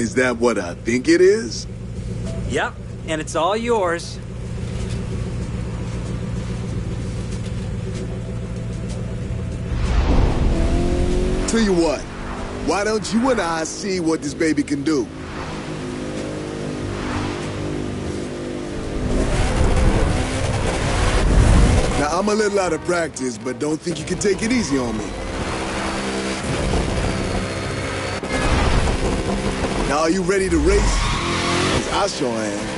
Is that what I think it is? Yep, and it's all yours. Tell you what, why don't you and I see what this baby can do? Now, I'm a little out of practice, but don't think you can take it easy on me. Now, are you ready to race? 'Cause I sure am.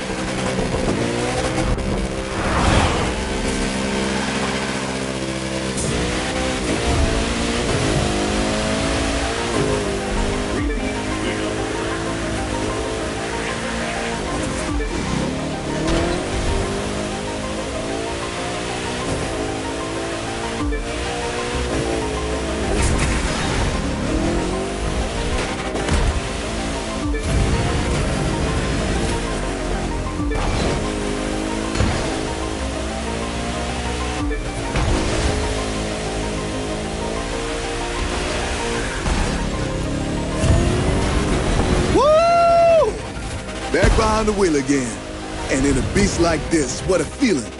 Back behind the wheel again. And in a beast like this, what a feeling.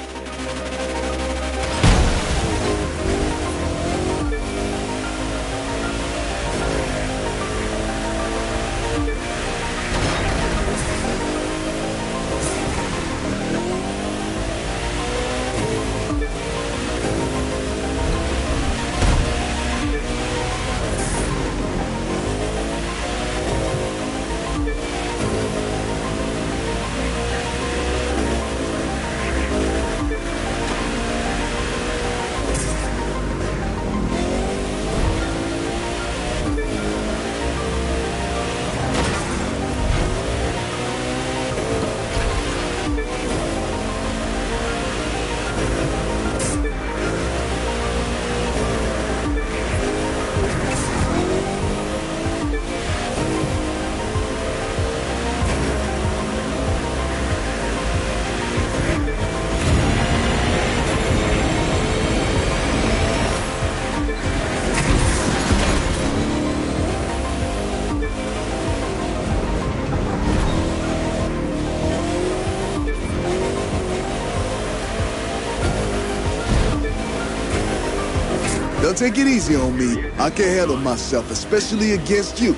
Don't take it easy on me. I can't handle myself, especially against you.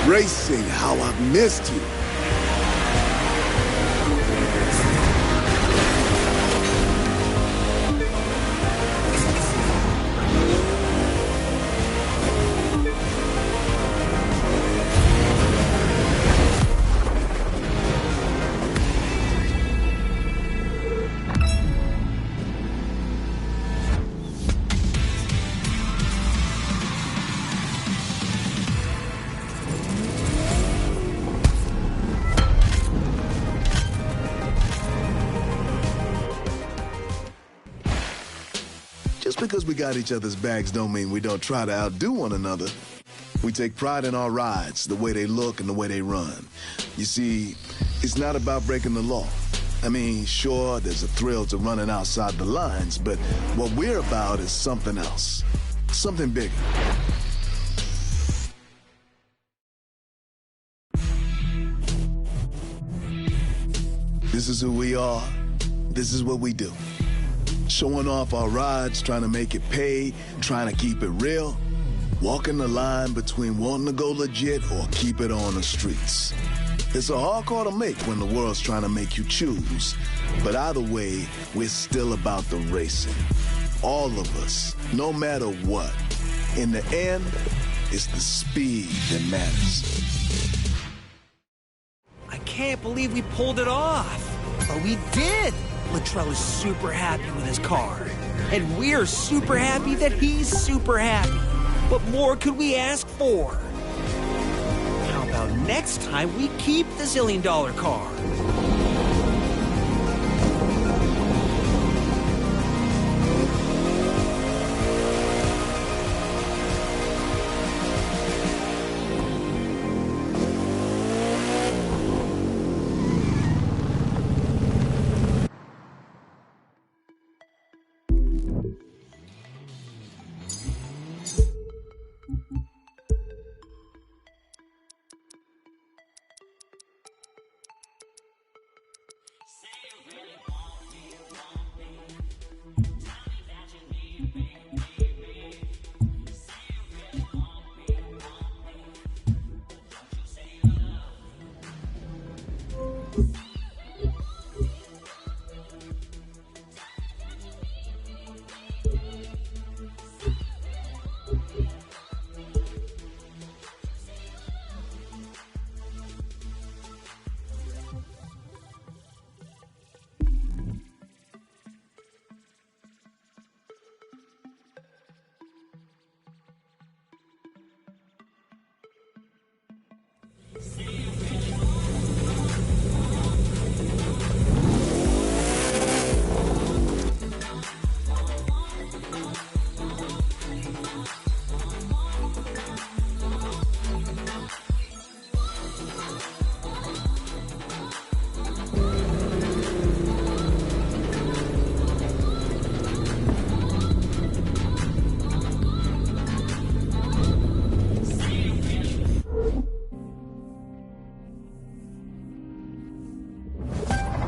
Racing, how I've missed you. Just because we got each other's backs don't mean we don't try to outdo one another. We take pride in our rides, the way they look and the way they run. You see, it's not about breaking the law. I mean, sure, there's a thrill to running outside the lines, but what we're about is something else. Something bigger. This is who we are. This is what we do. Showing off our rides, trying to make it pay, trying to keep it real. Walking the line between wanting to go legit or keep it on the streets. It's a hard call to make when the world's trying to make you choose. But either way, we're still about the racing. All of us, no matter what. In the end, it's the speed that matters. I can't believe we pulled it off. But we did! Luttrell is super happy with his car. And we're super happy that he's super happy. What more could we ask for? How about next time we keep the zillion-dollar car?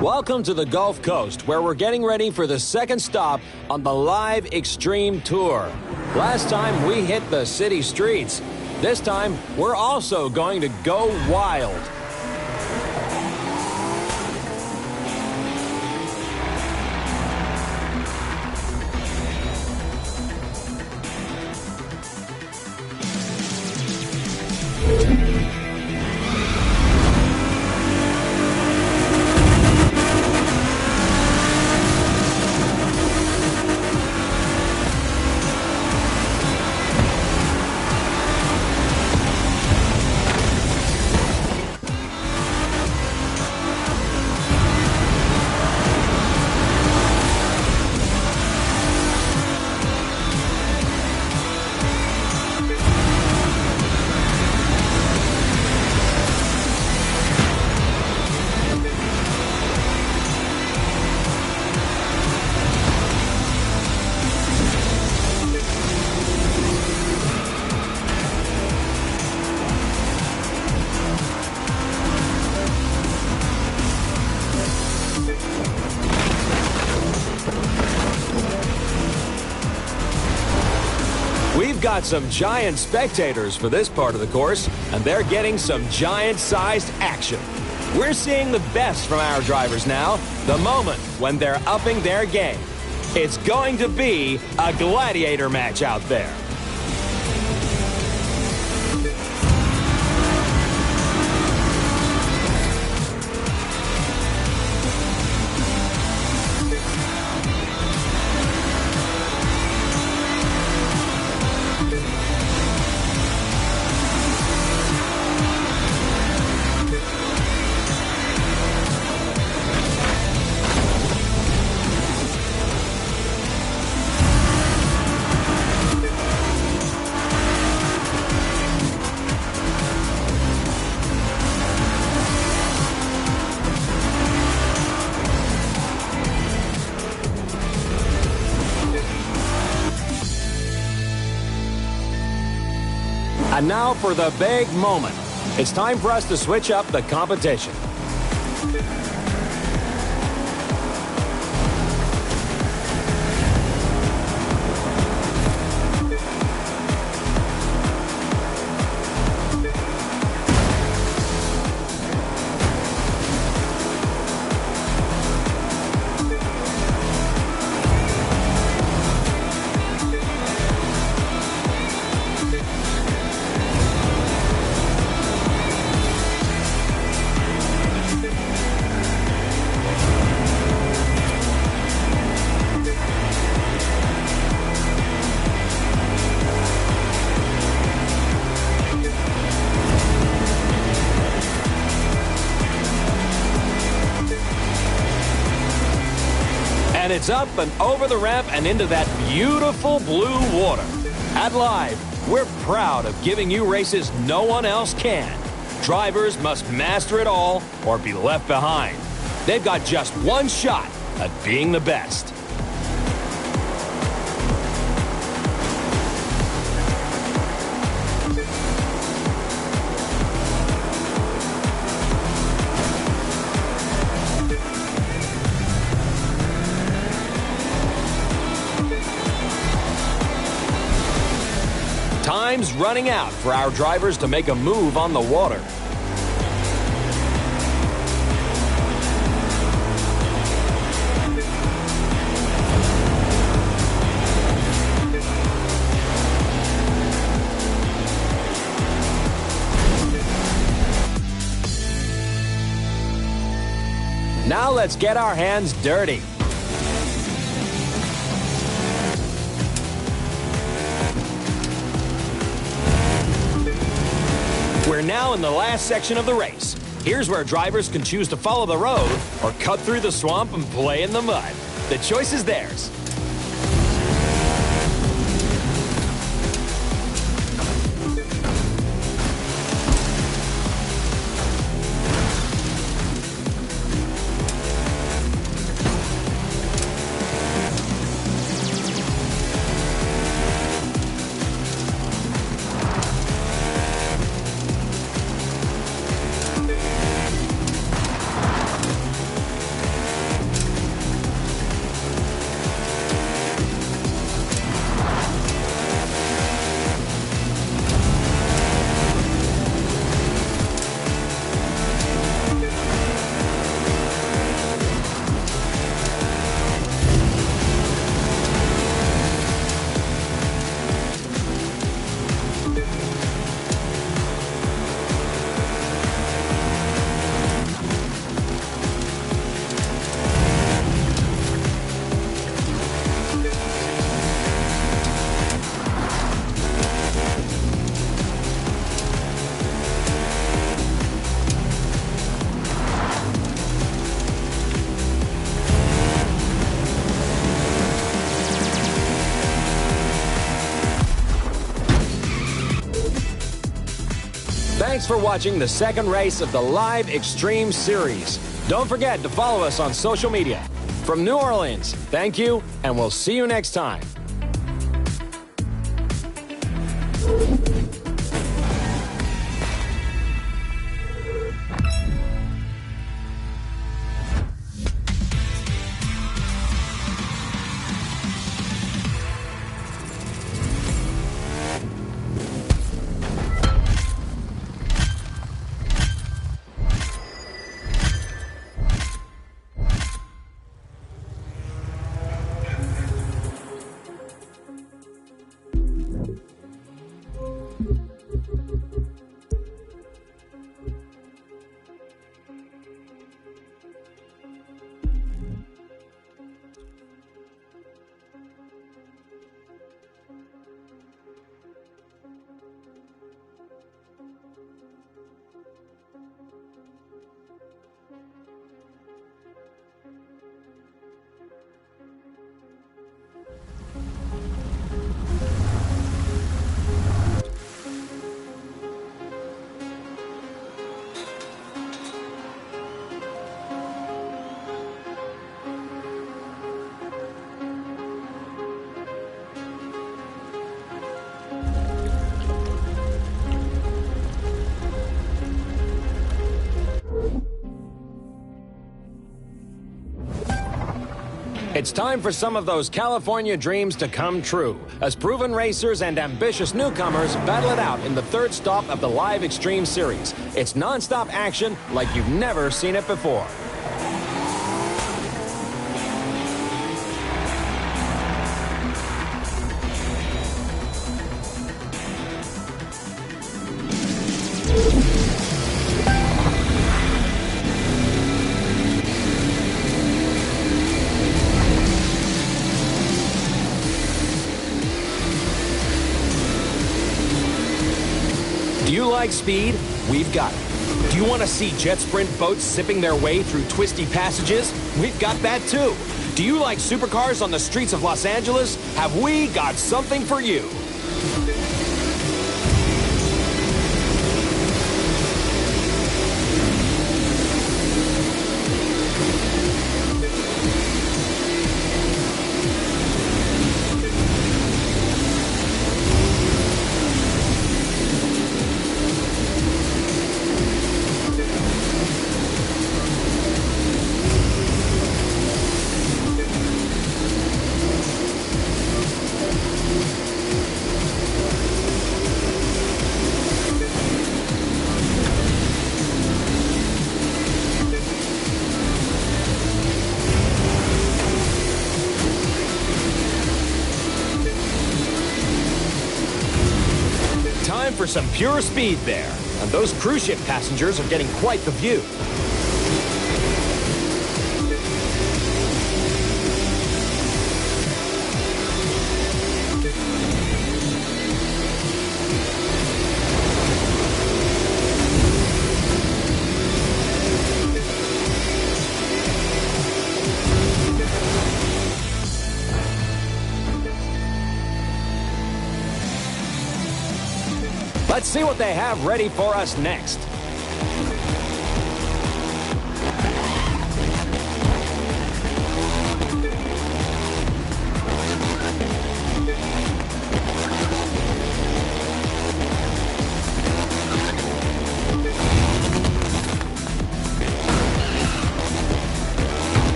Welcome to the Gulf Coast, where we're getting ready for the second stop on the Live Extreme Tour. Last time we hit the city streets. This time, we're also going to go wild. We've got some giant spectators for this part of the course, and they're getting some giant-sized action. We're seeing the best from our drivers now, the moment when they're upping their game. It's going to be a gladiator match out there. And now for the big moment. It's time for us to switch up the competition. And it's up and over the ramp and into that beautiful blue water. At Live, we're proud of giving you races no one else can. Drivers must master it all or be left behind. They've got just one shot at being the best. Time's running out for our drivers to make a move on the water. Now let's get our hands dirty. We're now in the last section of the race. Here's where drivers can choose to follow the road or cut through the swamp and play in the mud. The choice is theirs. Thanks for watching the second race of the Live Extreme Series. Don't forget to follow us on social media. From New Orleans, thank you, and we'll see you next time. It's time for some of those California dreams to come true, as proven racers and ambitious newcomers battle it out in the third stop of the Live Extreme Series. It's non-stop action like you've never seen it before. Do you like speed? We've got it. Do you want to see jet sprint boats zipping their way through twisty passages? We've got that too. Do you like supercars on the streets of Los Angeles? Have we got something for you? Time for some pure speed there. And those cruise ship passengers are getting quite the view. Let's see what they have ready for us next.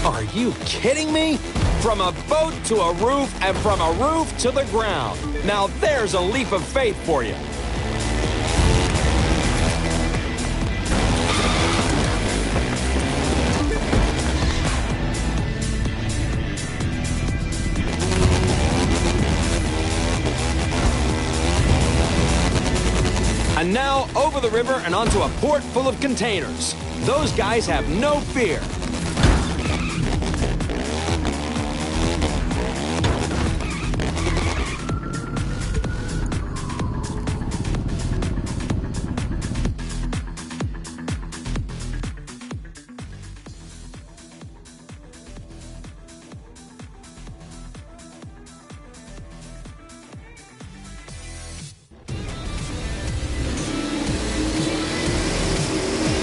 Are you kidding me? From a boat to a roof and from a roof to the ground. Now there's a leap of faith for you. And now over the river and onto a port full of containers. Those guys have no fear.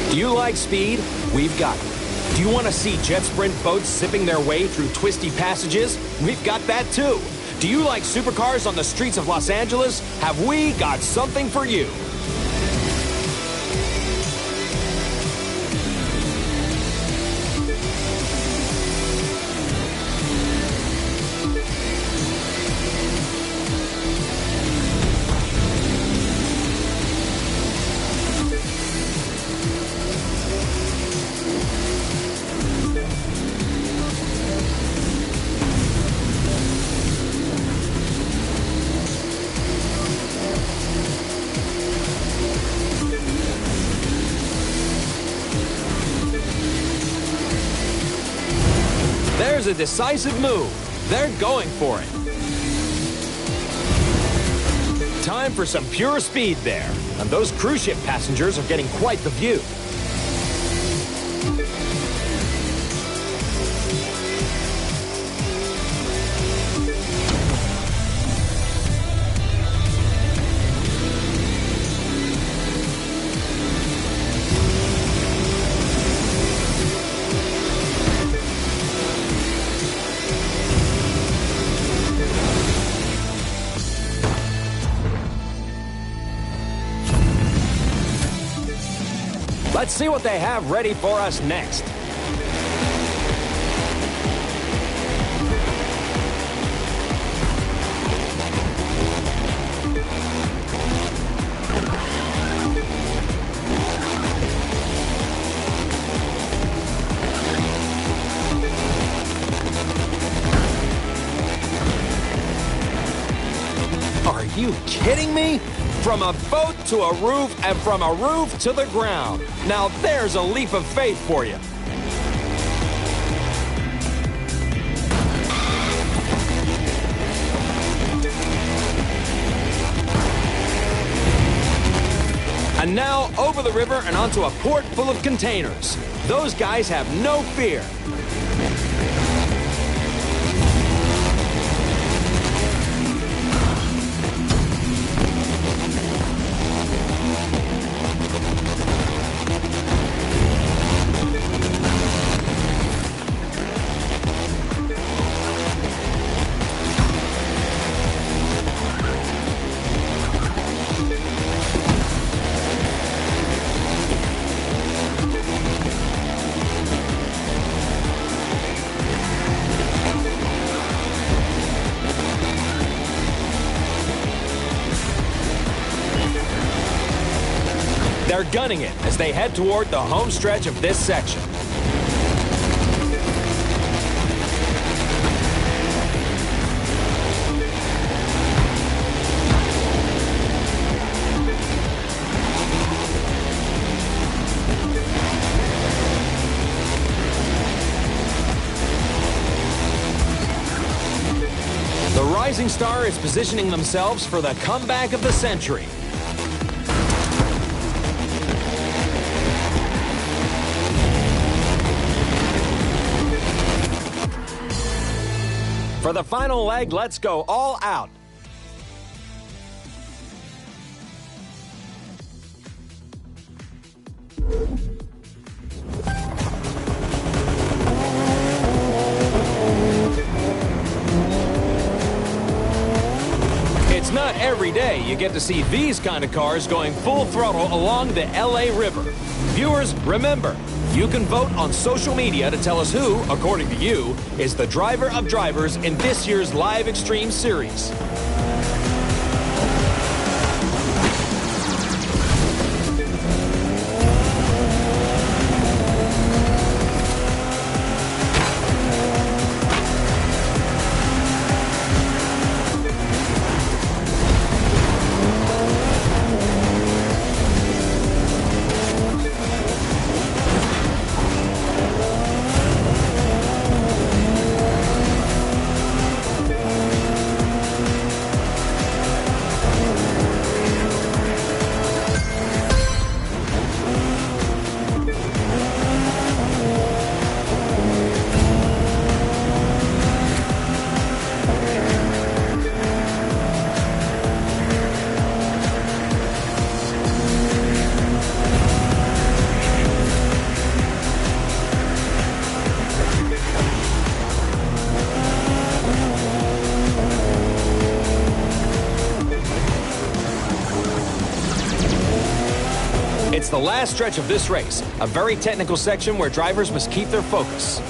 Do you like speed? We've got it. Do you want to see jet sprint boats zipping their way through twisty passages? We've got that too. Do you like supercars on the streets of Los Angeles? Have we got something for you? There's a decisive move. They're going for it. Time for some pure speed there. And those cruise ship passengers are getting quite the view. Let's see what they have ready for us next. Are you kidding me? From a boat to a roof, and from a roof to the ground. Now there's a leap of faith for you. And now over the river and onto a port full of containers. Those guys have no fear. They're gunning it as they head toward the home stretch of this section. The Rising Star is positioning themselves for the comeback of the century. For the final leg, let's go all out. It's not every day you get to see these kind of cars going full throttle along the LA River. Viewers, remember, you can vote on social media to tell us who, according to you, is the driver of drivers in this year's Live Extreme Series. It's the last stretch of this race, a very technical section where drivers must keep their focus.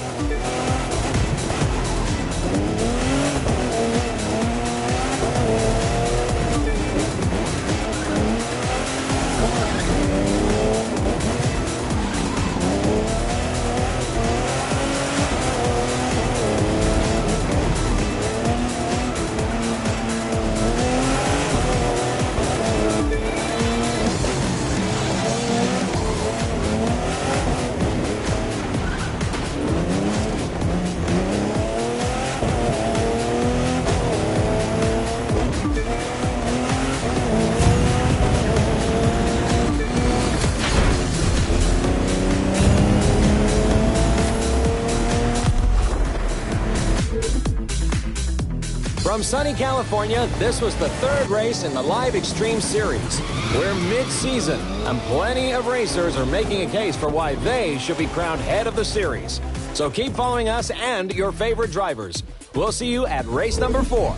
From sunny California, this was the third race in the Live Extreme Series. We're mid-season, and plenty of racers are making a case for why they should be crowned head of the series. So keep following us and your favorite drivers. We'll see you at race number 4.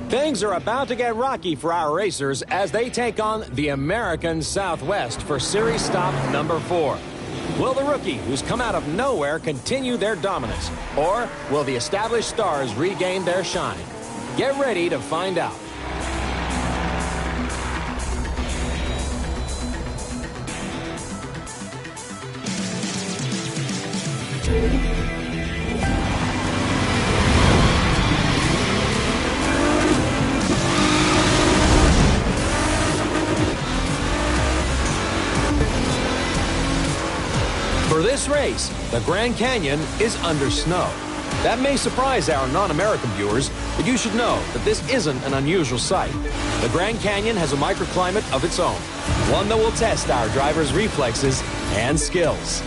Things are about to get rocky for our racers as they take on the American Southwest for series stop number 4. Will the rookie, who's come out of nowhere, continue their dominance? Or will the established stars regain their shine? Get ready to find out. For this race, the Grand Canyon is under snow. That may surprise our non-American viewers, but you should know that this isn't an unusual sight. The Grand Canyon has a microclimate of its own, one that will test our drivers' reflexes and skills.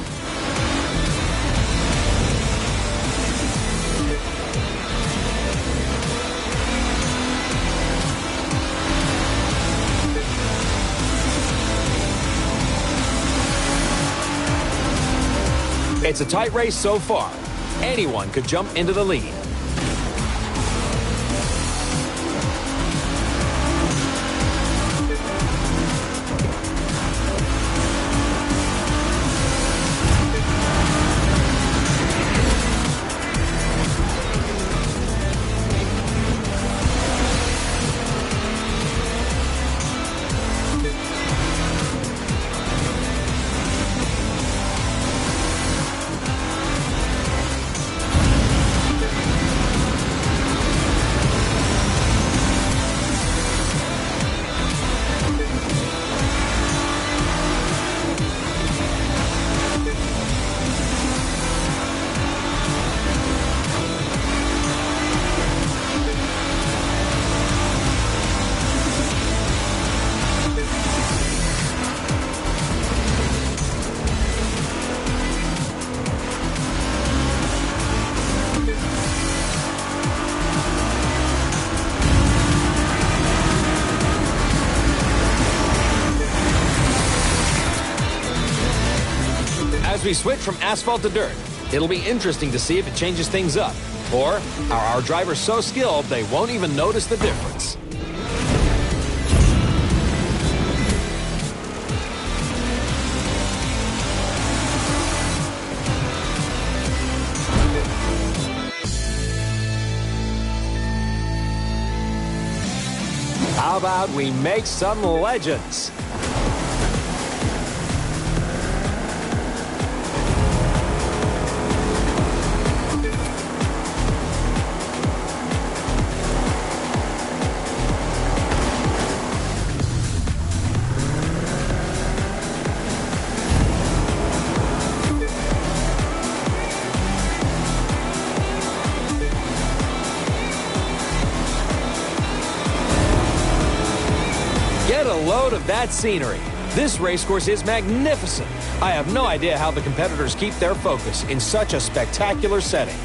It's a tight race so far. Anyone could jump into the lead. As we switch from asphalt to dirt, it'll be interesting to see if it changes things up. Or are our drivers so skilled they won't even notice the difference? How about we make some legends? Get a load of that scenery. This racecourse is magnificent. I have no idea how the competitors keep their focus in such a spectacular setting.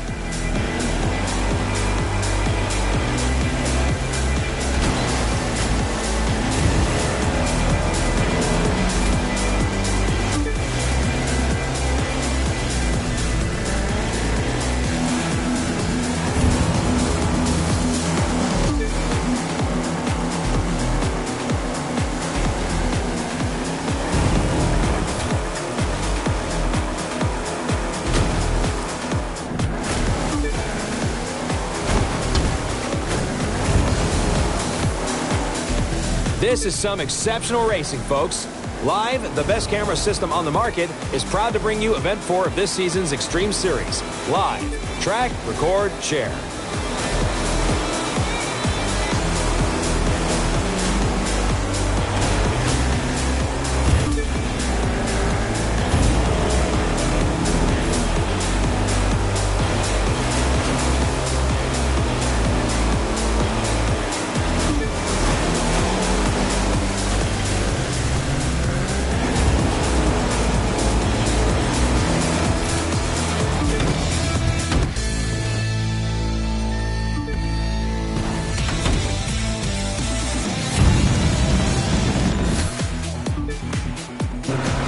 This is some exceptional racing, folks. Live, the best camera system on the market, is proud to bring you Event 4 of this season's Extreme Series. Live. Track, record, share.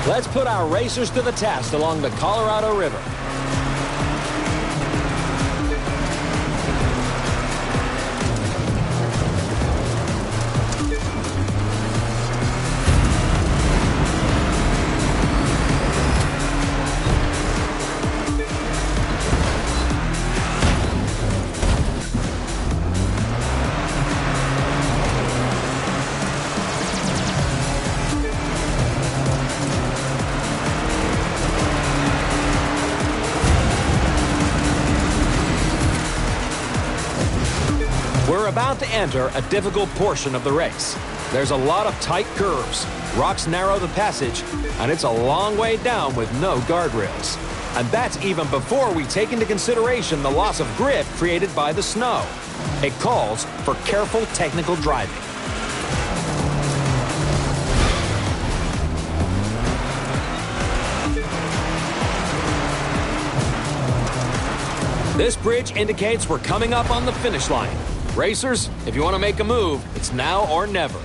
Let's put our racers to the test along the Colorado River. about to enter a difficult portion of the race. There's a lot of tight curves, rocks narrow the passage, and it's a long way down with no guardrails. And that's even before we take into consideration the loss of grip created by the snow. It calls for careful technical driving. This bridge indicates we're coming up on the finish line. Racers, if you want to make a move, it's now or never.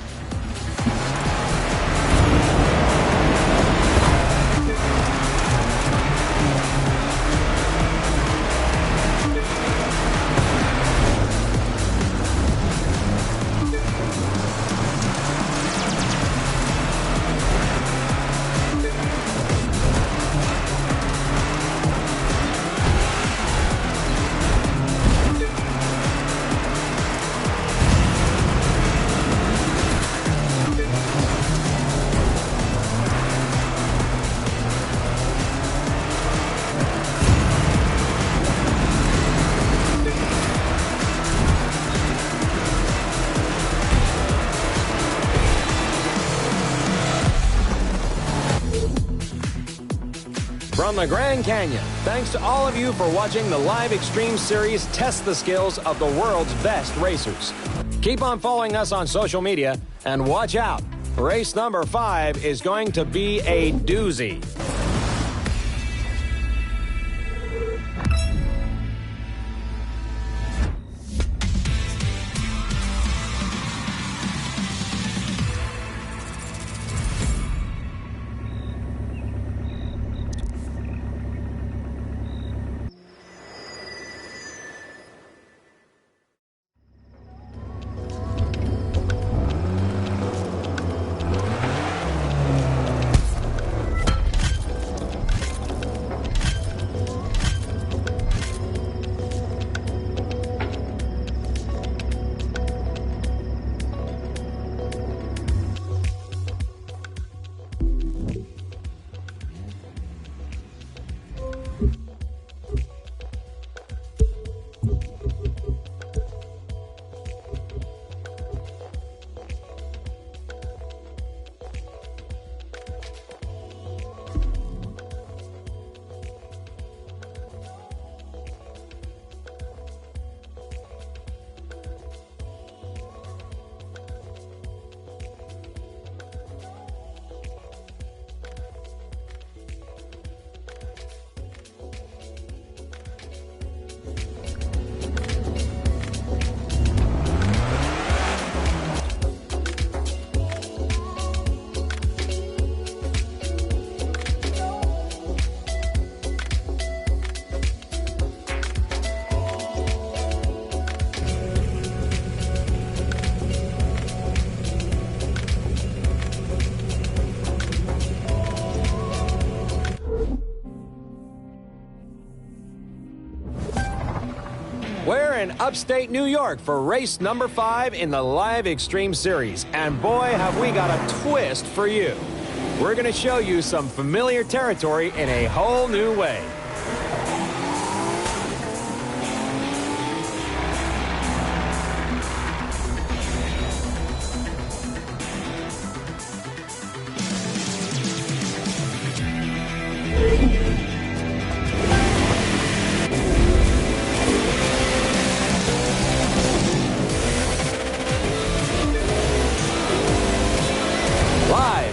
From the Grand Canyon, thanks to all of you for watching the live Extreme Series test the skills of the world's best racers. Keep on following us on social media, and watch out. Race number 5 is going to be a doozy. We're in upstate New York for race number 5 in the Live Extreme Series. And boy, have we got a twist for you. We're going to show you some familiar territory in a whole new way.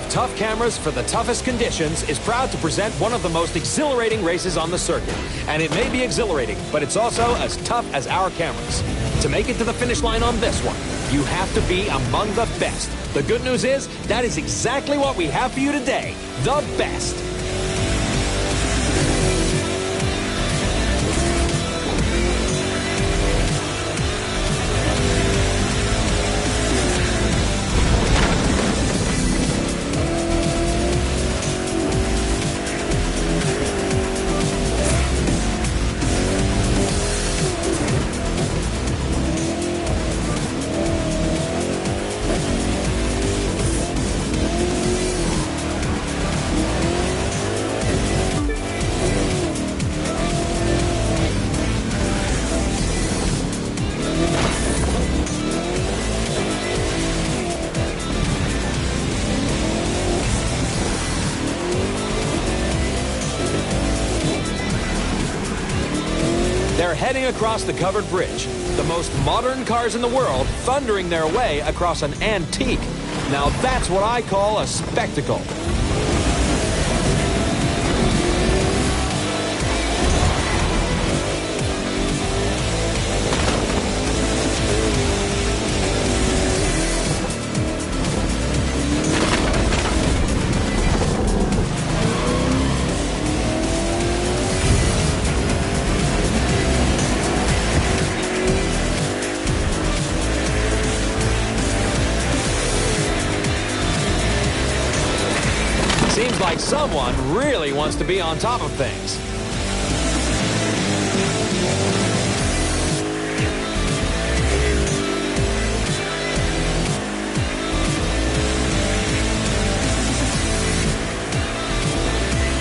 Tough Cameras for the Toughest Conditions is proud to present one of the most exhilarating races on the circuit. And it may be exhilarating, but it's also as tough as our cameras. To make it to the finish line on this one, you have to be among the best. The good news is, that is exactly what we have for you today. The best. heading across the covered bridge. The most modern cars in the world thundering their way across an antique. Now that's what I call a spectacle. Seems like someone really wants to be on top of things.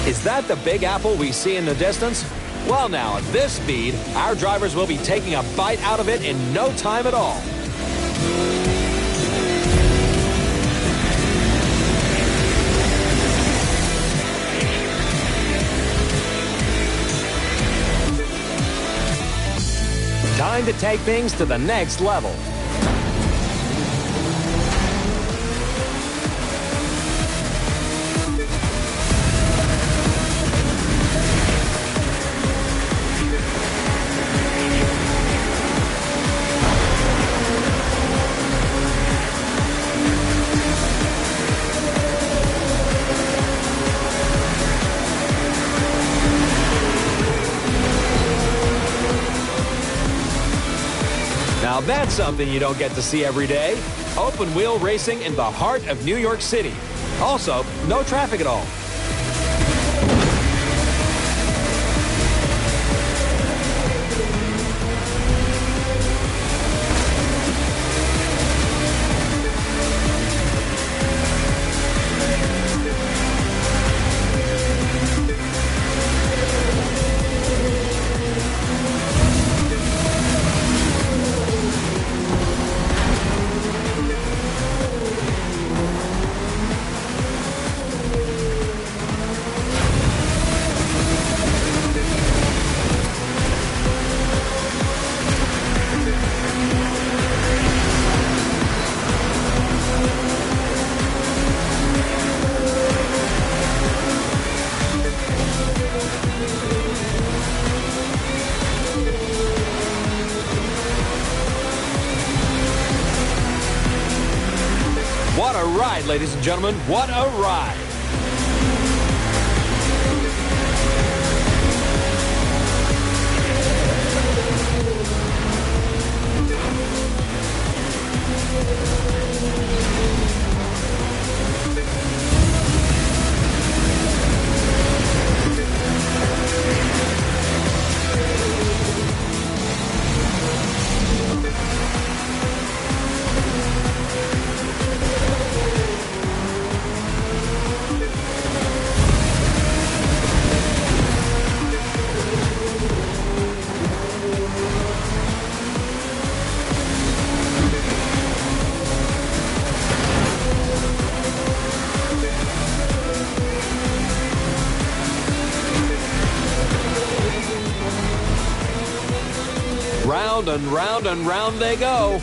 Is that the Big Apple we see in the distance? Well now, at this speed, our drivers will be taking a bite out of it in no time at all. Time to take things to the next level. Now that's something you don't get to see every day. Open-wheel racing in the heart of New York City. Also, no traffic at all. What a ride, ladies and gentlemen. What a ride. Round and round and round they go.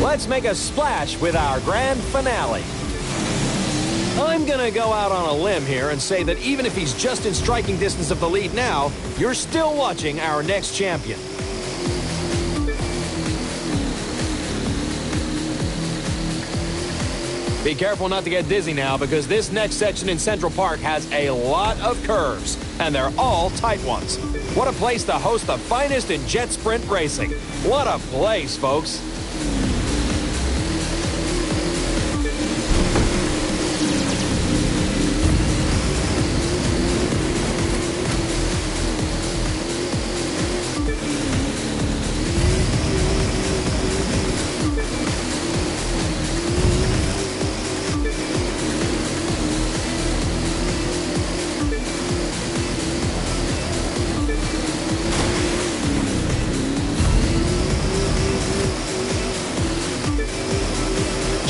Let's make a splash with our grand finale. I'm gonna go out on a limb here and say that even if he's just in striking distance of the lead now, you're still watching our next champion. Be careful not to get dizzy now, because this next section in Central Park has a lot of curves, and they're all tight ones. What a place to host the finest in jet sprint racing. What a place, folks.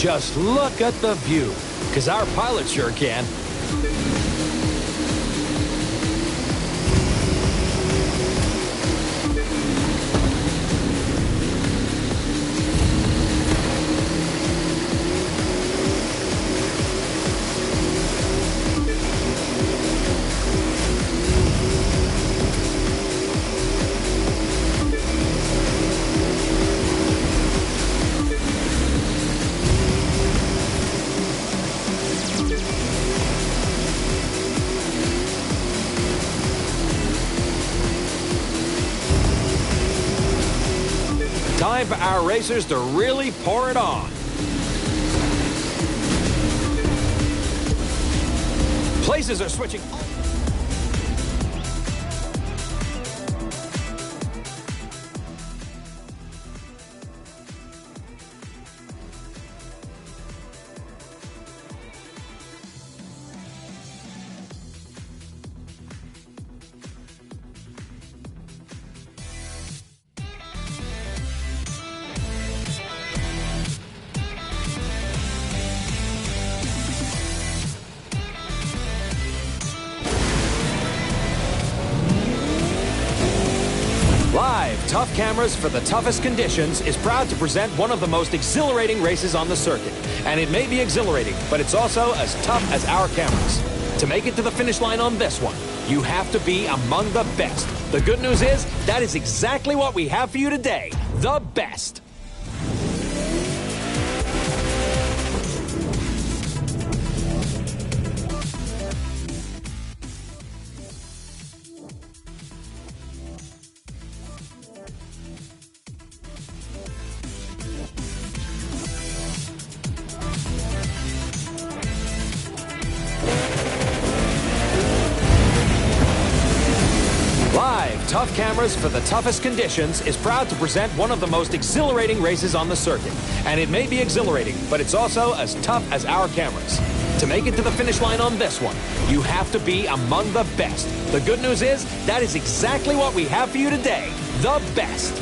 Just look at the view, because our pilot sure can. Time for our racers to really pour it on. Places are switching. Live, Tough Cameras for the Toughest Conditions is proud to present one of the most exhilarating races on the circuit. And it may be exhilarating, but it's also as tough as our cameras. To make it to the finish line on this one, you have to be among the best. The good news is, that is exactly what we have for you today. The best. Live, Tough Cameras for the Toughest Conditions is proud to present one of the most exhilarating races on the circuit. And it may be exhilarating, but it's also as tough as our cameras. To make it to the finish line on this one, you have to be among the best. The good news is, that is exactly what we have for you today. The best.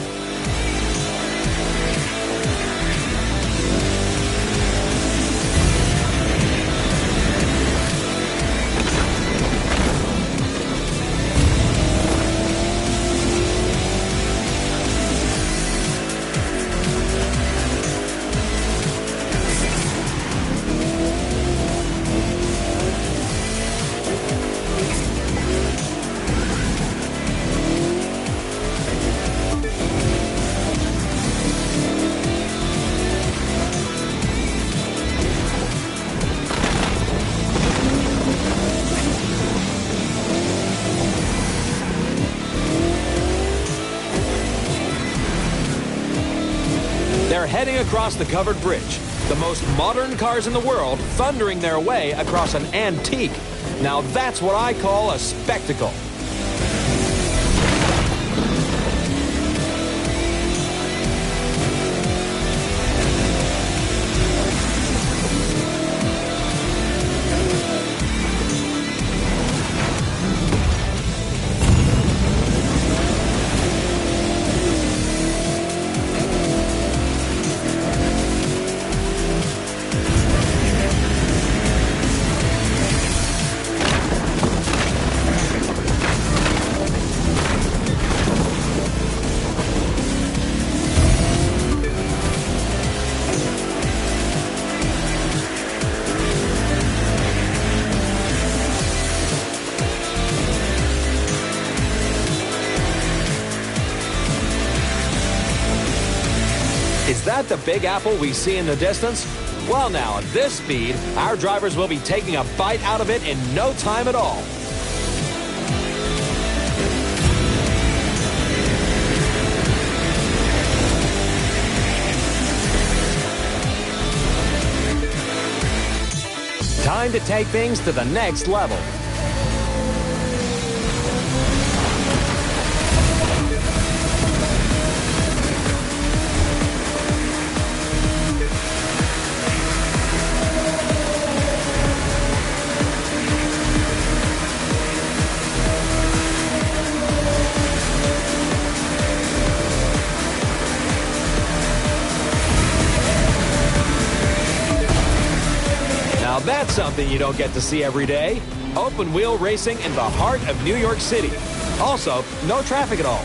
They're heading across the covered bridge. The most modern cars in the world thundering their way across an antique. Now that's what I call a spectacle. Is that the Big Apple we see in the distance? Well now, at this speed, our drivers will be taking a bite out of it in no time at all. Time to take things to the next level. something you don't get to see every day. Open-wheel racing in the heart of New York City. Also, no traffic at all.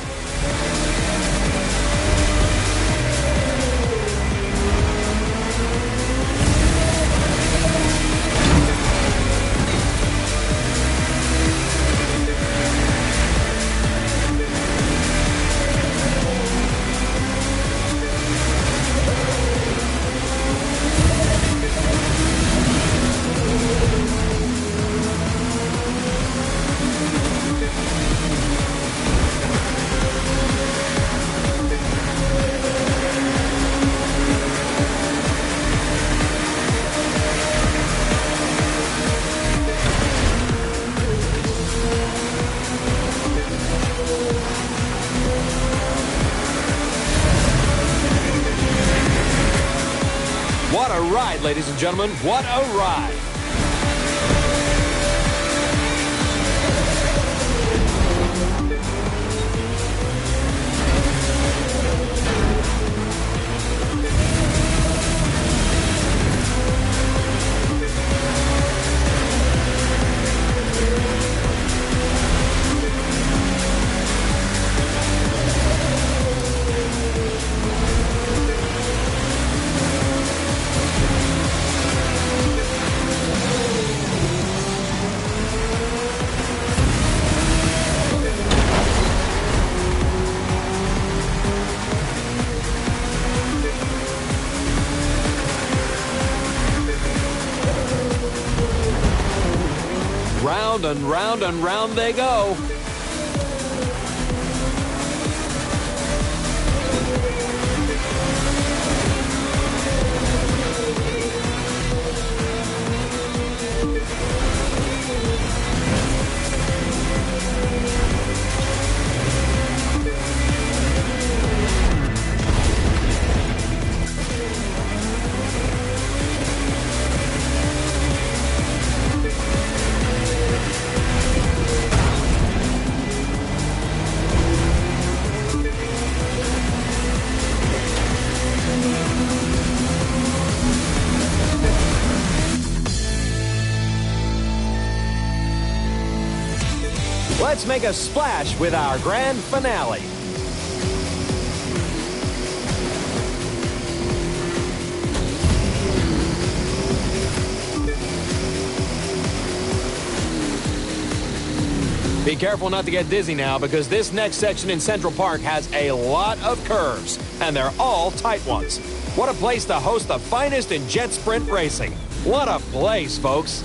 What a ride, ladies and gentlemen. What a ride. Round and round and round they go. Let's make a splash with our grand finale. Be careful not to get dizzy now, because this next section in Central Park has a lot of curves, and they're all tight ones. What a place to host the finest in jet sprint racing. What a place, folks.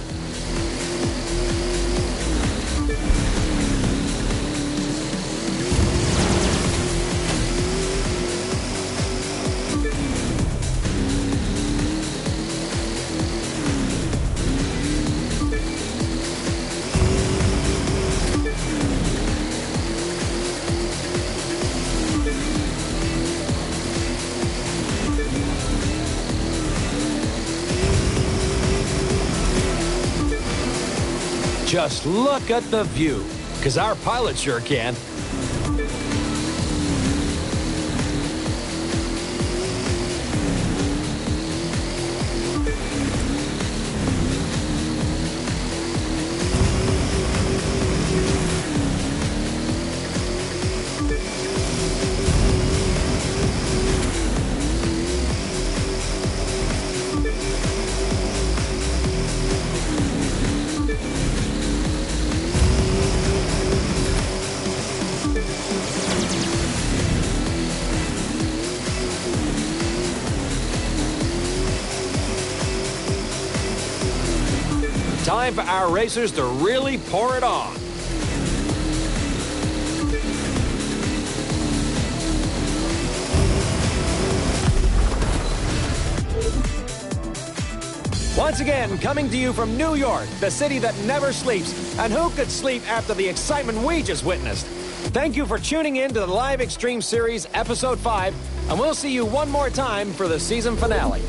Just look at the view, because our pilot sure can. Time for our racers to really pour it on. Once again, coming to you from New York, the city that never sleeps. And who could sleep after the excitement we just witnessed? Thank you for tuning in to the Live Extreme Series Episode 5, and we'll see you one more time for the season finale.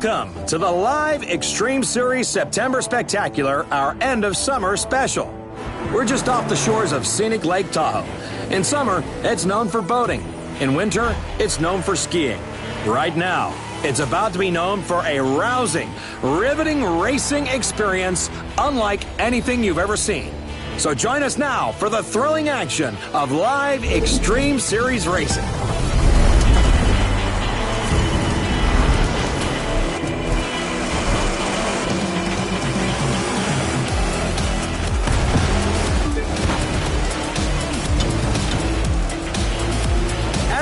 Welcome to the Live Extreme Series September Spectacular, our end of summer special. We're just off the shores of scenic Lake Tahoe. In summer, it's known for boating. In winter, it's known for skiing. Right now, it's about to be known for a rousing, riveting racing experience unlike anything you've ever seen. So join us now for the thrilling action of Live Extreme Series Racing.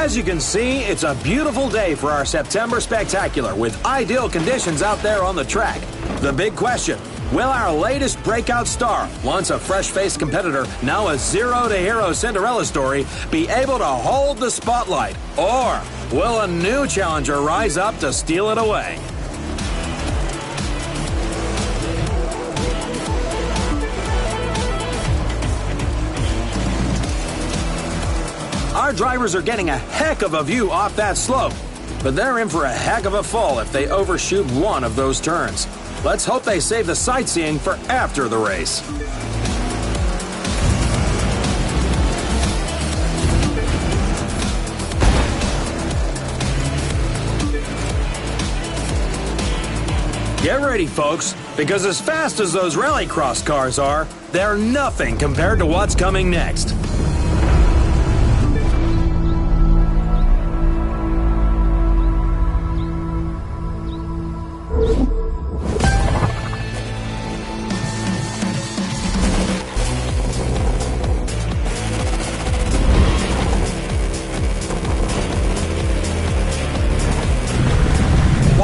As you can see, it's a beautiful day for our September Spectacular with ideal conditions out there on the track. The big question, will our latest breakout star, once a fresh-faced competitor, now a zero-to-hero Cinderella story, be able to hold the spotlight? Or will a new challenger rise up to steal it away? Our drivers are getting a heck of a view off that slope, but they're in for a heck of a fall if they overshoot one of those turns. Let's hope they save the sightseeing for after the race. Get ready, folks, because as fast as those rallycross cars are, they're nothing compared to what's coming next.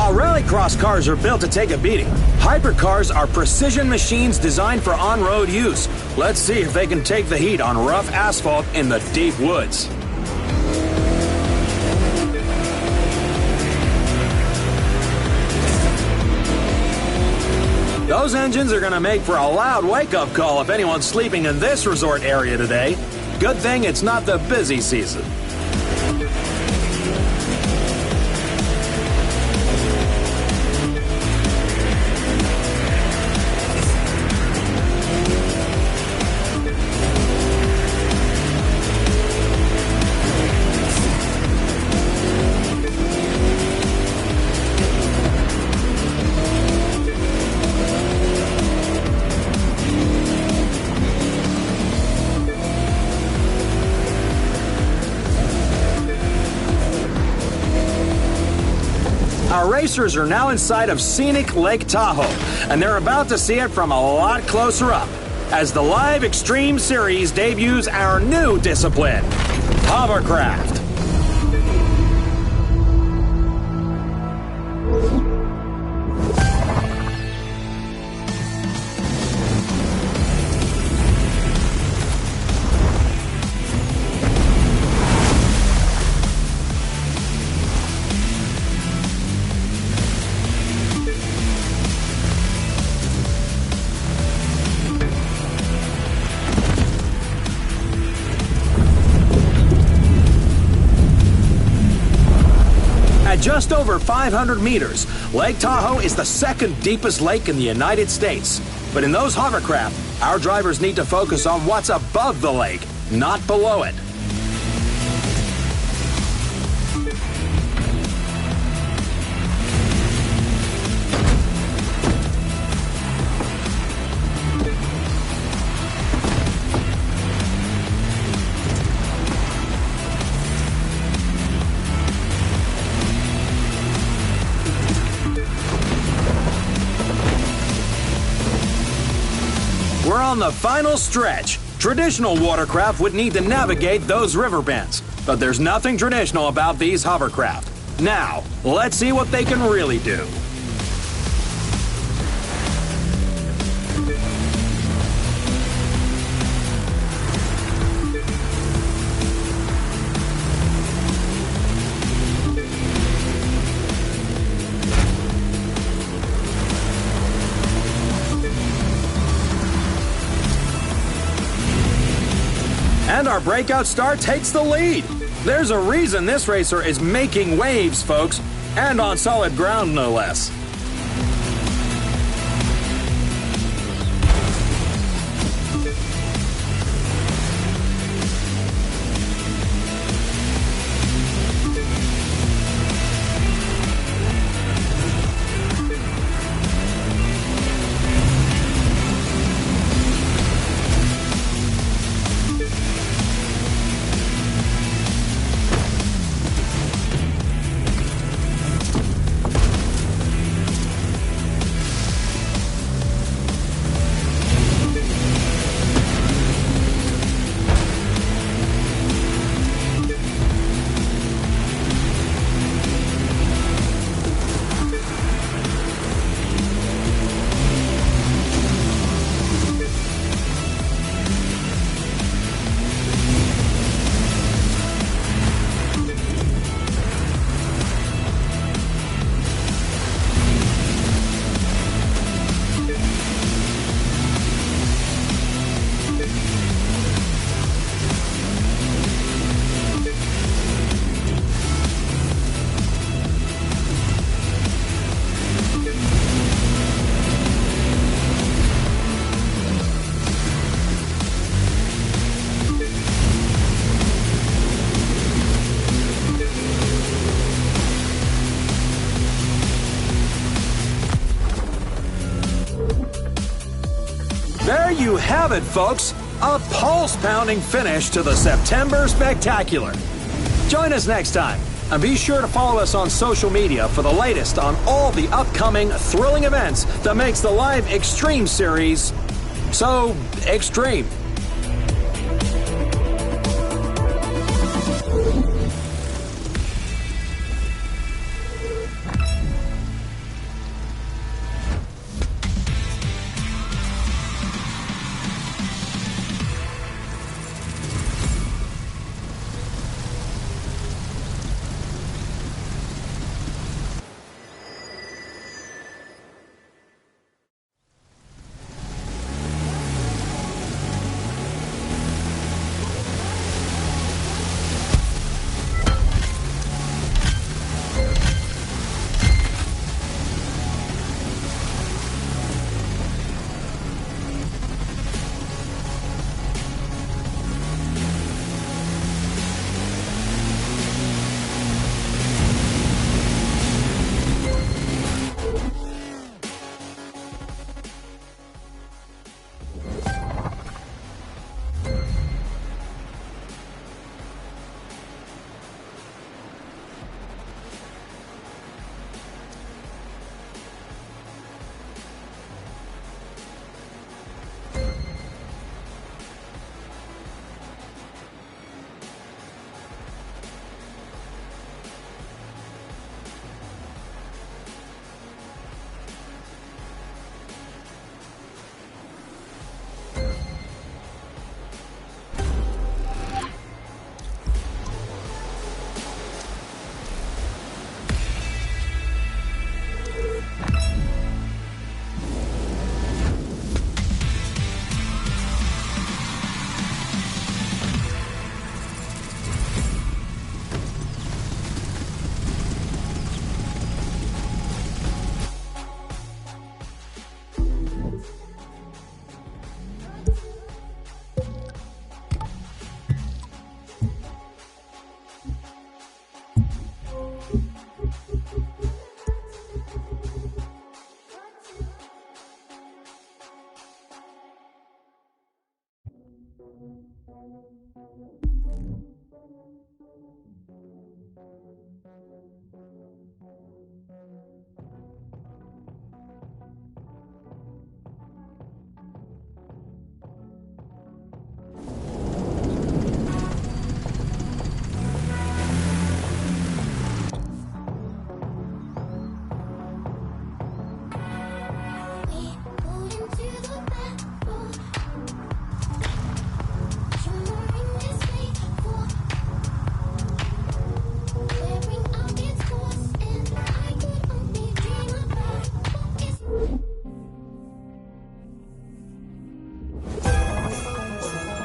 Rallycross cars are built to take a beating. Hypercars are precision machines designed for on-road use. Let's see if they can take the heat on rough asphalt in the deep woods. Those engines are going to make for a loud wake-up call if anyone's sleeping in this resort area today. Good thing it's not the busy season. Our racers are now inside of scenic Lake Tahoe, and they're about to see it from a lot closer up as the Live Extreme Series debuts our new discipline, hovercraft. At just over 500 meters, Lake Tahoe is the second deepest lake in the United States. But in those hovercraft, our drivers need to focus on what's above the lake, not below it. We're on the final stretch. Traditional watercraft would need to navigate those river bends, but there's nothing traditional about these hovercraft. Now, let's see what they can really do. And our breakout star takes the lead. There's a reason this racer is making waves, folks, and on solid ground, no less. you have it, folks. A pulse-pounding finish to the September Spectacular. Join us next time, and be sure to follow us on social media for the latest on all the upcoming thrilling events that makes the live Extreme series so extreme.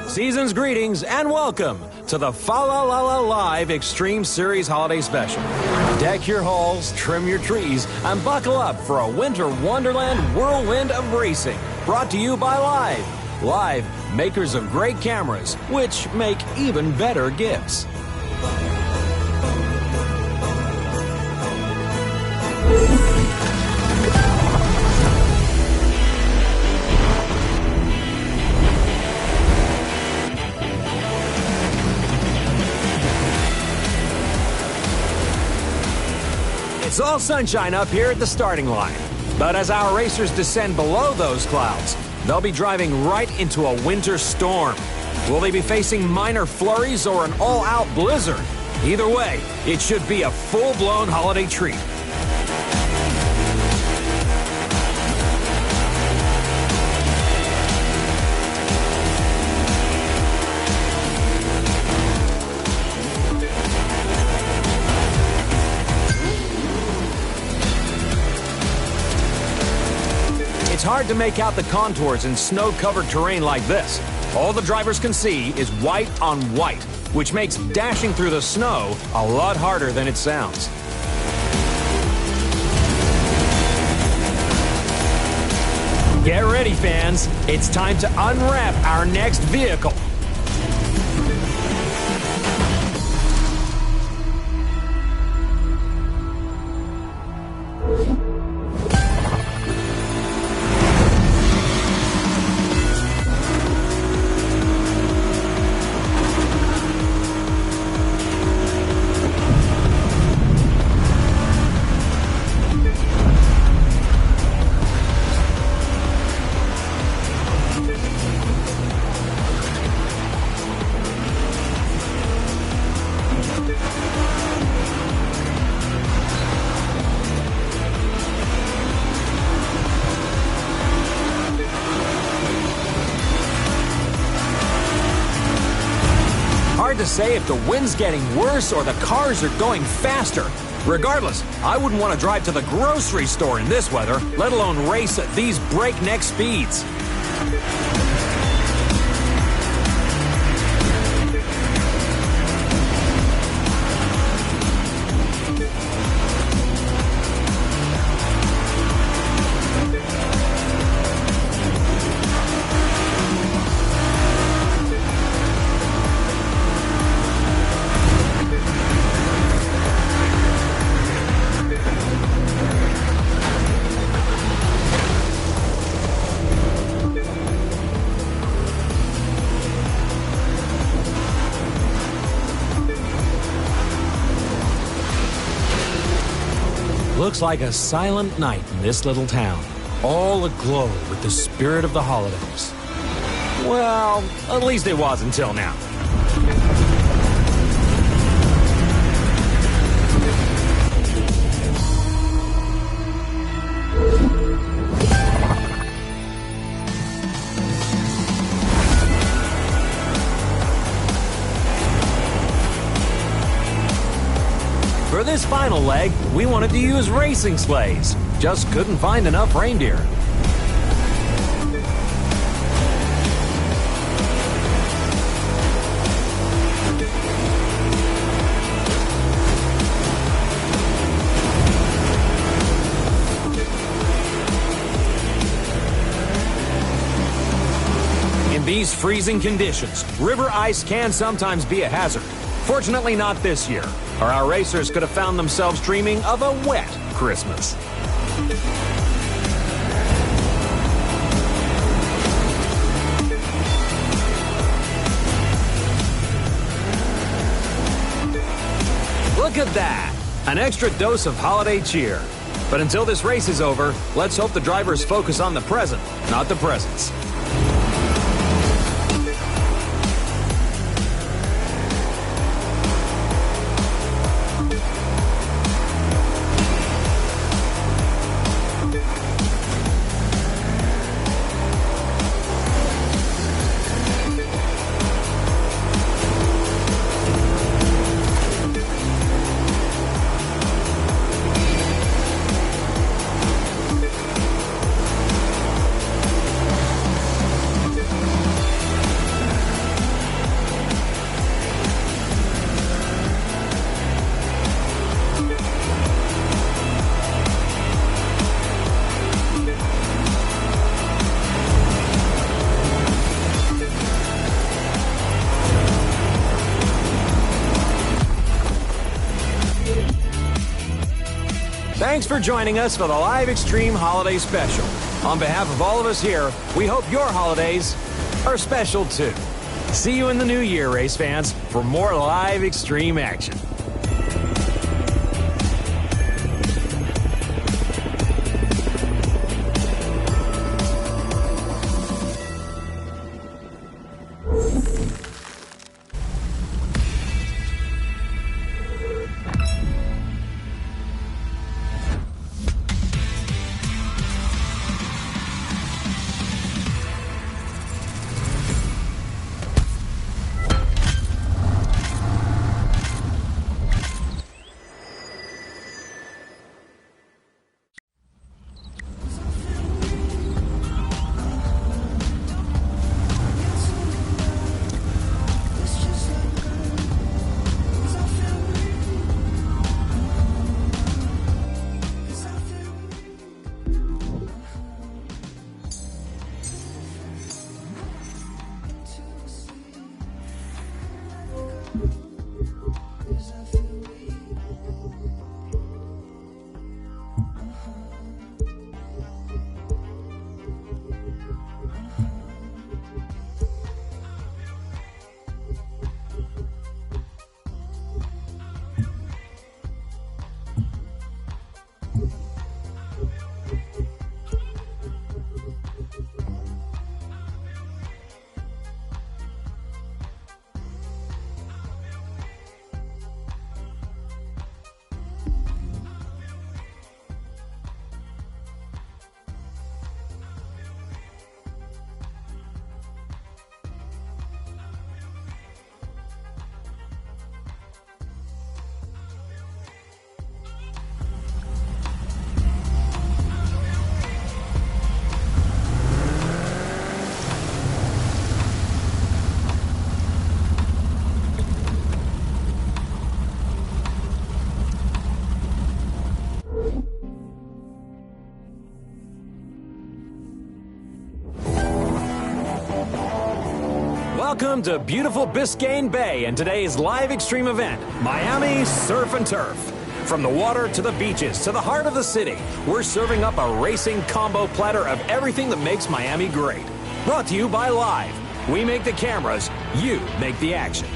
Season's greetings and welcome to the Fa La La La Live Extreme Series Holiday Special. Deck your halls, trim your trees, and buckle up for a winter wonderland whirlwind of racing. Brought to you by Live. Live, makers of great cameras, which make even better gifts. It's all sunshine up here at the starting line. But as our racers descend below those clouds, they'll be driving right into a winter storm. Will they be facing minor flurries or an all-out blizzard? Either way, it should be a full-blown holiday treat. It's hard to make out the contours in snow-covered terrain like this. All the drivers can see is white on white, which makes dashing through the snow a lot harder than it sounds. Get ready, fans. It's time to unwrap our next vehicle. hard to say if the wind's getting worse or the cars are going faster. Regardless, I wouldn't want to drive to the grocery store in this weather, let alone race at these breakneck speeds. Looks like a silent night in this little town, all aglow with the spirit of the holidays. Well, at least it was until now. For this final leg, we wanted to use racing sleighs. Just couldn't find enough reindeer. In these freezing conditions, river ice can sometimes be a hazard. Fortunately not this year, or our racers could have found themselves dreaming of a wet Christmas. Look at that! An extra dose of holiday cheer. But until this race is over, let's hope the drivers focus on the present, not the presents. Thanks for joining us for the Live Extreme Holiday Special. On behalf of all of us here, we hope your holidays are special too. See you in the new year, race fans, for more Live Extreme action. Welcome to beautiful Biscayne Bay and today's live extreme event, Miami Surf and Turf. From the water to the beaches to the heart of the city, we're serving up a racing combo platter of everything that makes Miami great. Brought to you by Live. We make the cameras, you make the action.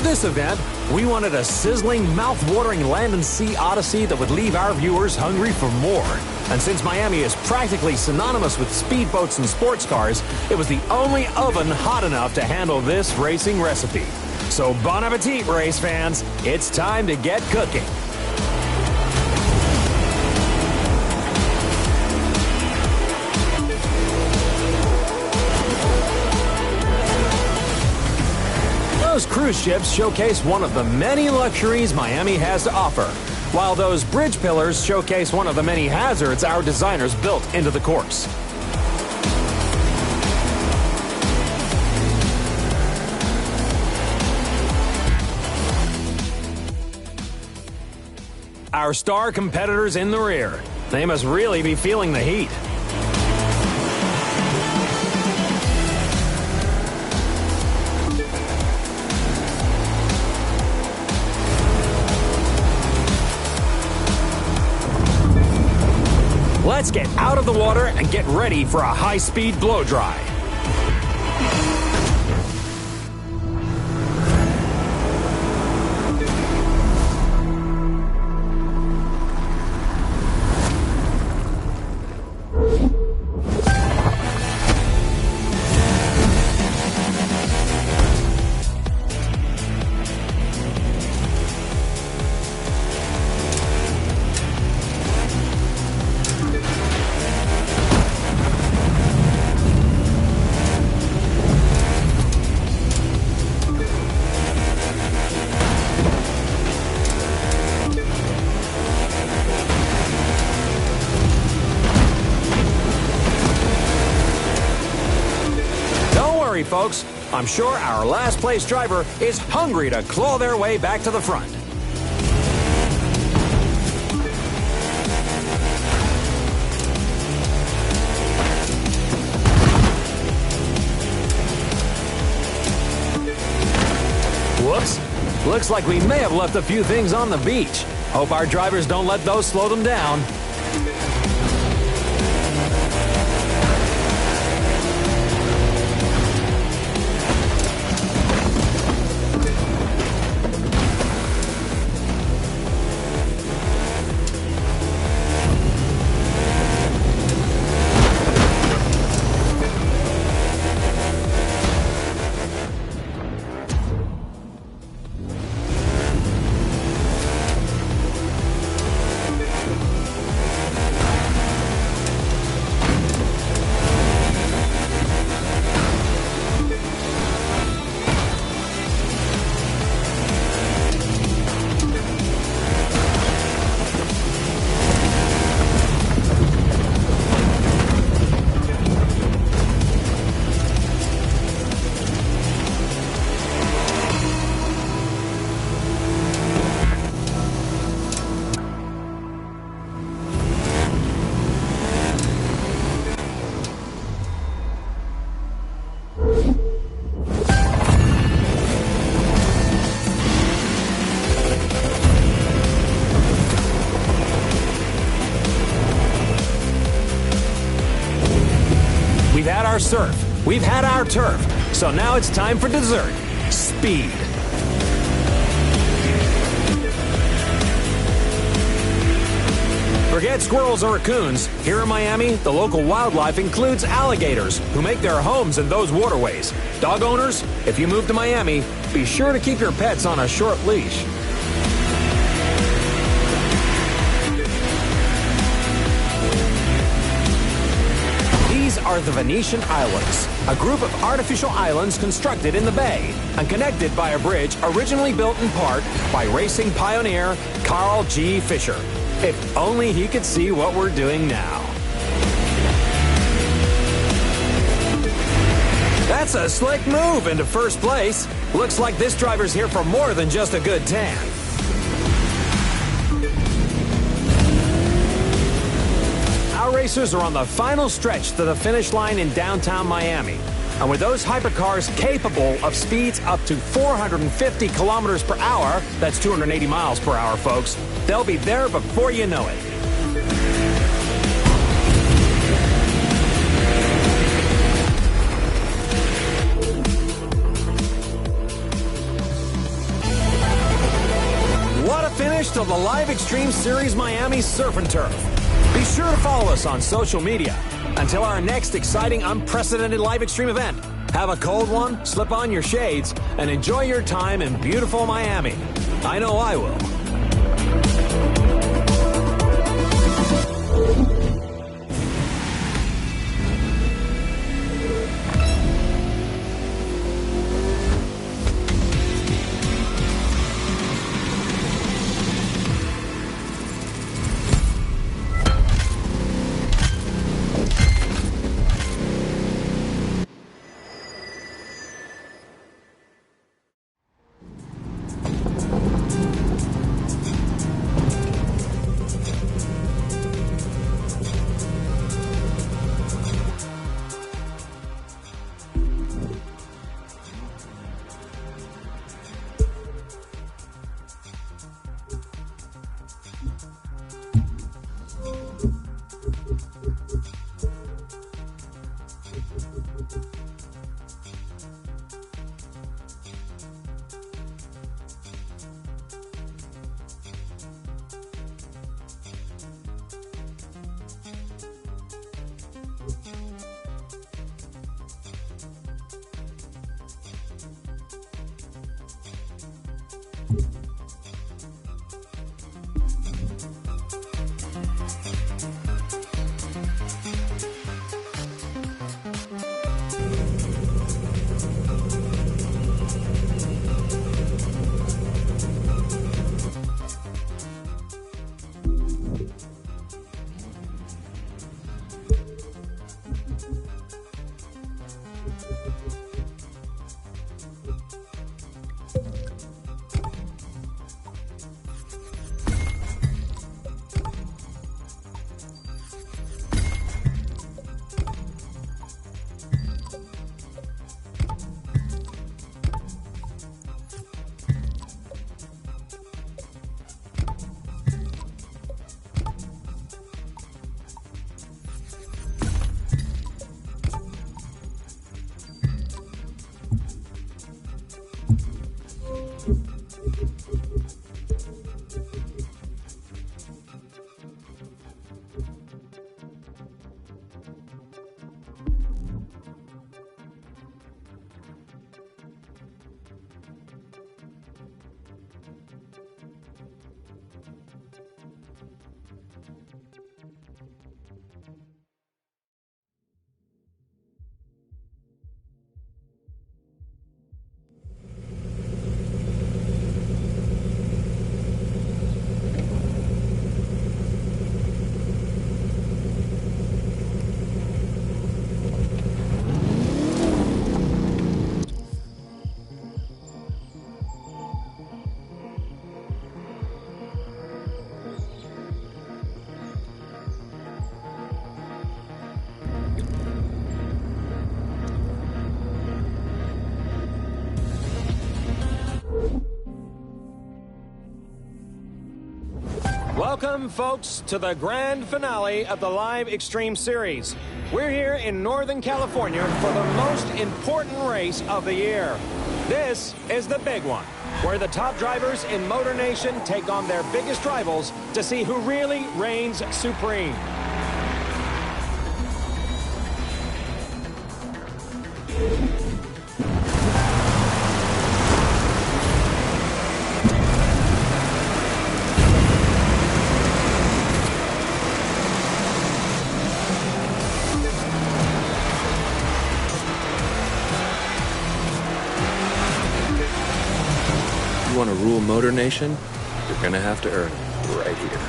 This event, we wanted a sizzling, mouth-watering land and sea odyssey that would leave our viewers hungry for more. And since Miami is practically synonymous with speedboats and sports cars, it was the only oven hot enough to handle this racing recipe. So bon appetit, race fans. It's time to get cooking. Those cruise ships showcase one of the many luxuries Miami has to offer, while those bridge pillars showcase one of the many hazards our designers built into the course. Our star competitors in the rear. They must really be feeling the heat. Let's get out of the water and get ready for a high-speed blow-dry. Folks, I'm sure our last place driver is hungry to claw their way back to the front. Whoops. Looks like we may have left a few things on the beach. Hope our drivers don't let those slow them down. We've had our surf, we've had our turf, so now it's time for dessert. Speed. Forget squirrels or raccoons. Here in Miami, the local wildlife includes alligators, who make their homes in those waterways. Dog owners, if you move to Miami, be sure to keep your pets on a short leash. These are the Venetian Islands, a group of artificial islands constructed in the bay and connected by a bridge originally built in part by racing pioneer Carl G. Fisher. If only he could see what we're doing now. That's a slick move into first place. Looks like this driver's here for more than just a good tan. Our racers are on the final stretch to the finish line in downtown Miami. And with those hypercars capable of speeds up to 450 kilometers per hour, that's 280 miles per hour, folks, they'll be there before you know it. What a finish to the Live Extreme Series Miami Surf and Turf. Be sure to follow us on social media. Until our next exciting, unprecedented Live Extreme event, have a cold one, slip on your shades, and enjoy your time in beautiful Miami. I know I will. Welcome, folks, to the grand finale of the Live Extreme Series. We're here in Northern California for the most important race of the year. This is the big one, where the top drivers in Motor Nation take on their biggest rivals to see who really reigns supreme. You want to rule Motor Nation? You're gonna have to earn it right here.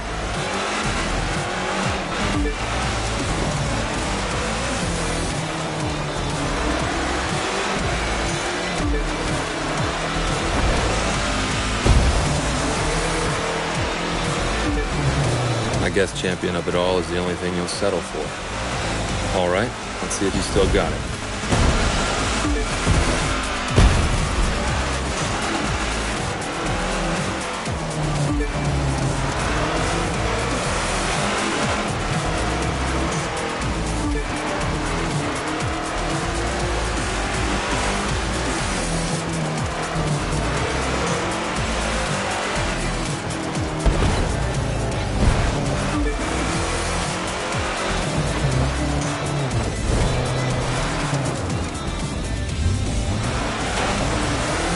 guess champion of it all is the only thing you'll settle for. All right, let's see if you still got it.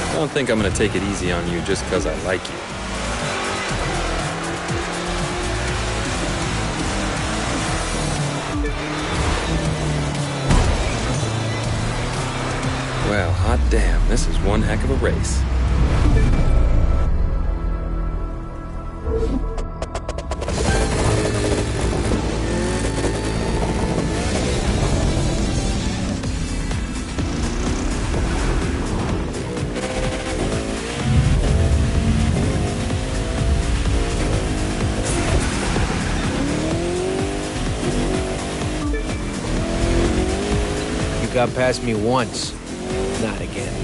I don't think I'm gonna take it easy on you just because I like you. Well, hot damn, this is one heck of a race. Got past me once, not again.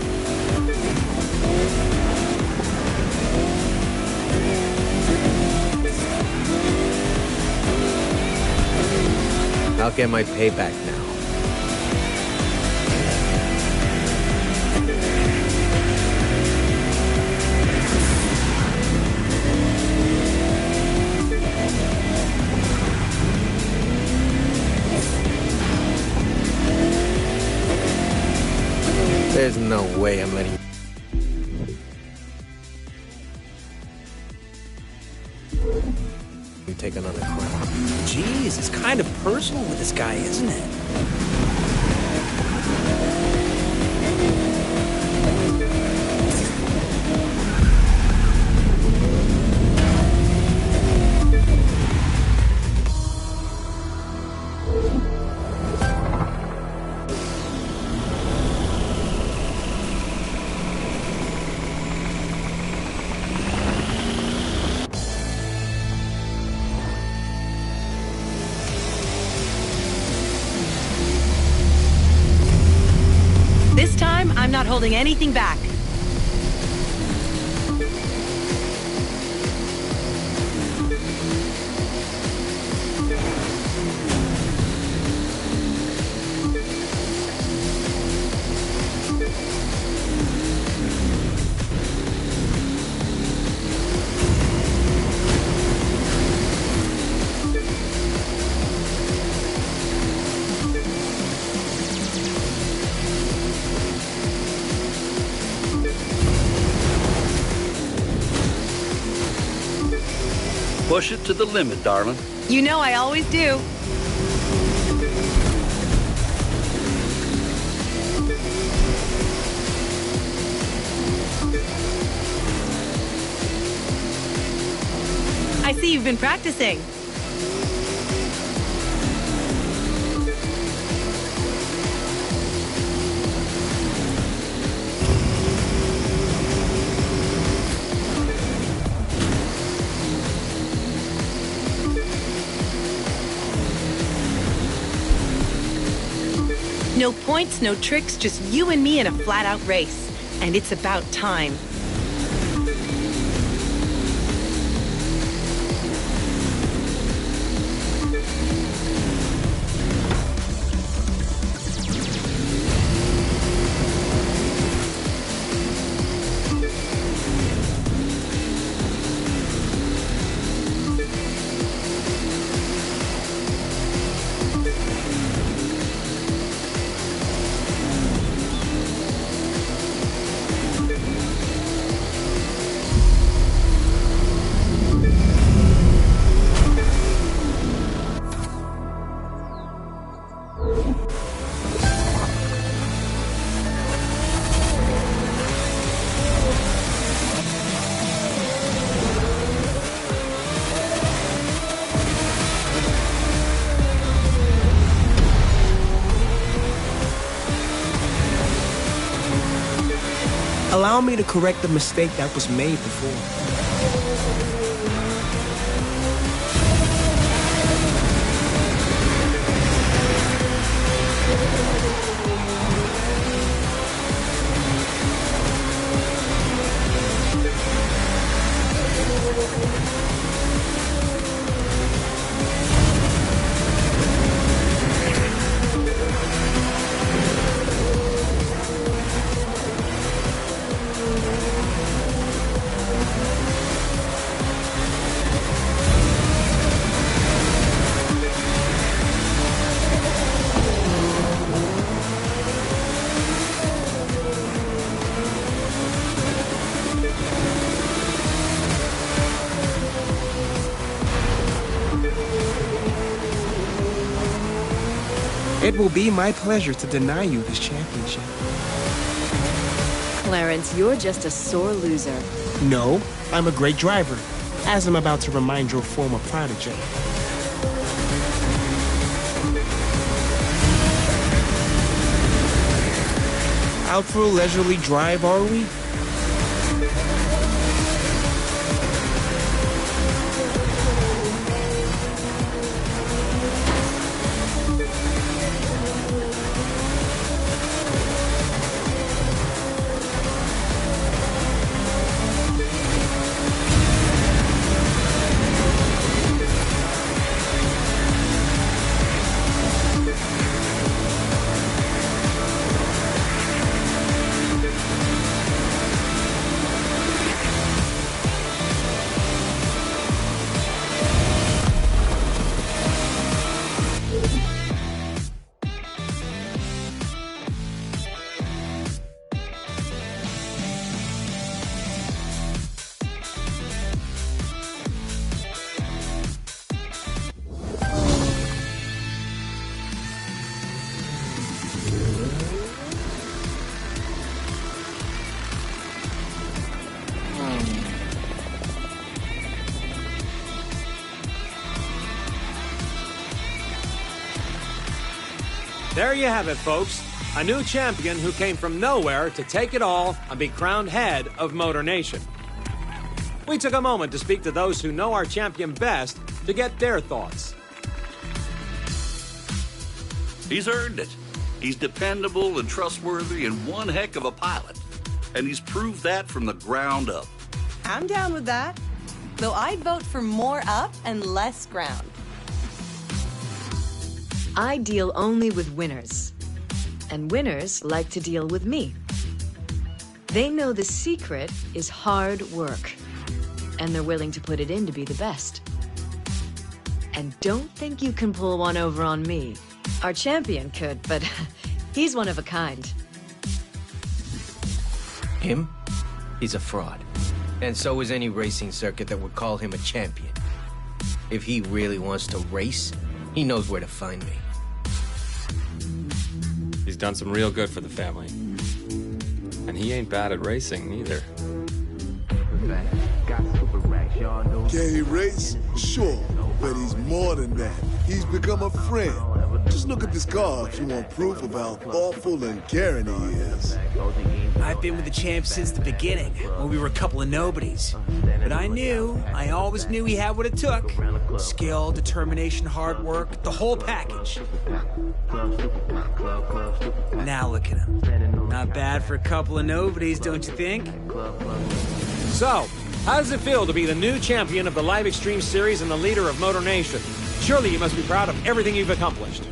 I'll get my payback now. There's no way I'm letting you take another crown. Jeez, it's kind of personal with this guy, isn't it? This time, I'm not holding anything back. Push it to the limit, darling. You know I always do. I see you've been practicing. No points, no tricks, just you and me in a flat-out race. And it's about time. Allow me to correct the mistake that was made before. It will be my pleasure to deny you this championship. Clarence, you're just a sore loser. No, I'm a great driver, as I'm about to remind your former protege. Out for a leisurely drive, are we? There you have it, folks. A new champion who came from nowhere to take it all and be crowned head of Motor Nation. We took a moment to speak to those who know our champion best to get their thoughts. He's earned it. He's dependable and trustworthy and one heck of a pilot. And he's proved that from the ground up. I'm down with that. Though I'd vote for more up and less ground. I deal only with winners. And winners like to deal with me. They know the secret is hard work. And they're willing to put it in to be the best. And don't think you can pull one over on me. Our champion could, but he's one of a kind. Him? He's a fraud. And so is any racing circuit that would call him a champion. If he really wants to race, he knows where to find me. He's done some real good for the family. And he ain't bad at racing, either. Can he race? Sure, but he's more than that. He's become a friend. Just look at this car if you want proof of how thoughtful and caring he is. I've been with the champ since the beginning, when we were a couple of nobodies. But I always knew he had what it took. Skill, determination, hard work, the whole package. Now look at him. Not bad for a couple of nobodies, don't you think? So, how does it feel to be the new champion of the Live Extreme Series and the leader of Motor Nation? Surely you must be proud of everything you've accomplished.